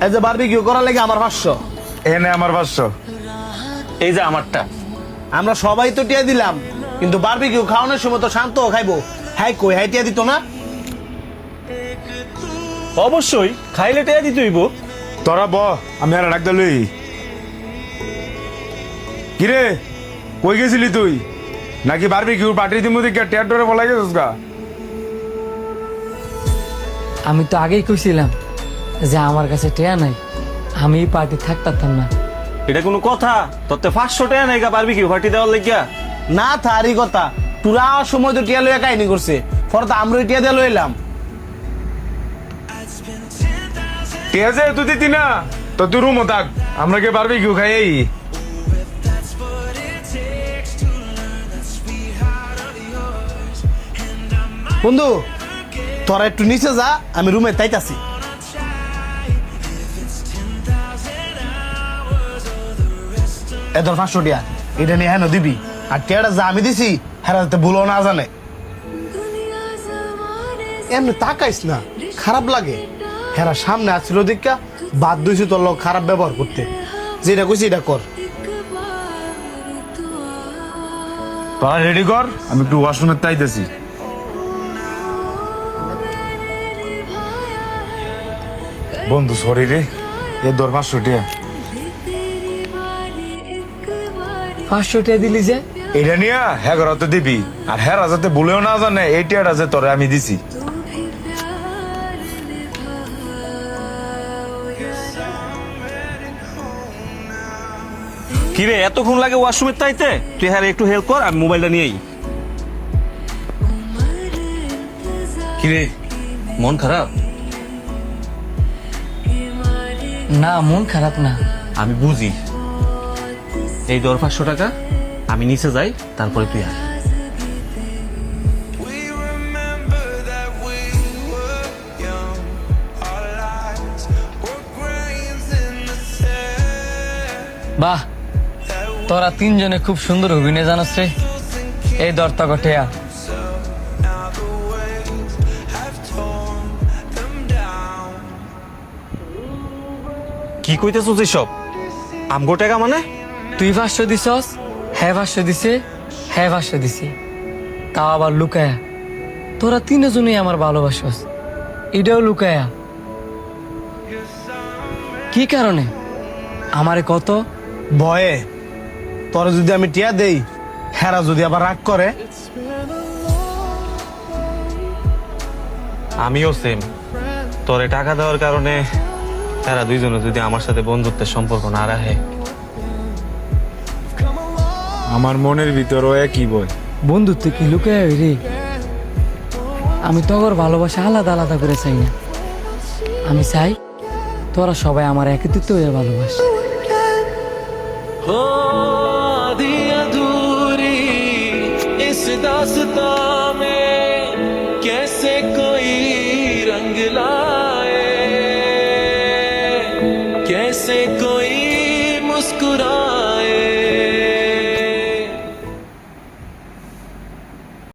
এই যে বারবিকিউ করার লাগে আমার 500। এনে আমার 500। এই যে আমারটা। আমরা সবাই তো টিয়া দিলাম, কিন্তু বারবিকিউ খাওয়ানোর সময় তো শান্ত খাইবো। হ্যাঁ কই হ্যাঁ টিয়া দিত না? অবশ্যই খাইলে টেয়া দিতে হইব। তোরা ব, আমি আর ডাক লই। কিরে কই গেছিলি তুই? নাকি বারবিকিউ পার্টির দিমু দিকে টেয়ার ডরে বলা গেছিস গা? আমি তো আগেই কইছিলাম যে আমার কাছে টেয়া নাই, আমি এই পার্টি থাকতাম না। এটা কোনো কথা? তোর তো 500 টাকা নাই গা বারবিকিউ পার্টি দেওয়ার লাগিয়া। না তারই কথা, তুরা সময় তো টিয়া লইয়া কাহিনী করছে, পরে তো আমরা টিয়া দিয়ে লইলাম। টেয়া যে তুই দিতি না, তো তুই রুমও থাক, আমরা কে বারবিকিউ খাই। বন্ধু তোরা একটু নিচে যা, আমি রুমে তাইতাছি। এদের 500 টিয়া এটা নিয়ে হ্যাঁ দিবি, আর টিয়াটা যা আমি দিছি হ্যাঁ যাতে ভুলো না জানে। এমনি তাকাইস না, খারাপ লাগে। হেরা সামনে আসছিল দেখা বাধ্য হয়েছি তোর লোক খারাপ ব্যবহার করতে। যেটা কইছি এটা কর। তোরা রেডি কর, আমি একটু ওয়াশরুমে তাইতেছি। বন্ধু সরি রে, এ দর 500 টিয়া। 500 টেয়া দিলি যে? এটা নিয়ে হ্যাঁ তো দিবি, আর হ্যাঁ যাতে ভুলেও না জানে এই টিয়াটা যে তোরে আমি দিছি। কিরে এতক্ষণ লাগে ওয়াশরুমের তাইতে? তুই হ্যাঁ একটু হেল্প কর, আমি মোবাইলটা নিয়েই। কিরে মন খারাপ? না, মন খারাপ না। আমি বুঝি। এই ধর 500 টাকা, আমি নিচে যাই, তারপরে তুই আয়। বাহ, তোরা তিনজনে খুব সুন্দর অভিনয় জানাস রে। এই দর্তক টেয়া। কি কইতেছিস এসব? আমগো টাকা মানে? তুই 500 দিছস, হ্যাঁ 500 দিছে, হ্যাঁ 500 দিছে, তাও আবার লুকায়া। তোরা তিনজনই আমার ভালোবাসস, এটাও লুকায়া। কি কারণে? আমারে কত ভয়ে। তোরা যদি আমি টিয়া দেই, হেরা যদি আবার রাগ করে। আমিও সেম। তোরে টাকা দেওয়ার কারণে তারা দুইজনে যদি আমার সাথে বন্ধুত্বের সম্পর্ক না রাখে। আমার মনের ভিতরও একই বই। বন্ধুত্ব কি লুকায়া রে? আমি তোর ভালোবাসা আলাদা আলাদা করে চাই না। আমি চাই তোরা সবাই আমার একত্রিত হয়ে ভালোবাস। हो आधी अधूरी इस दास्तां में कैसे कोई रंग लाए, कैसे कोई मुस्कुरा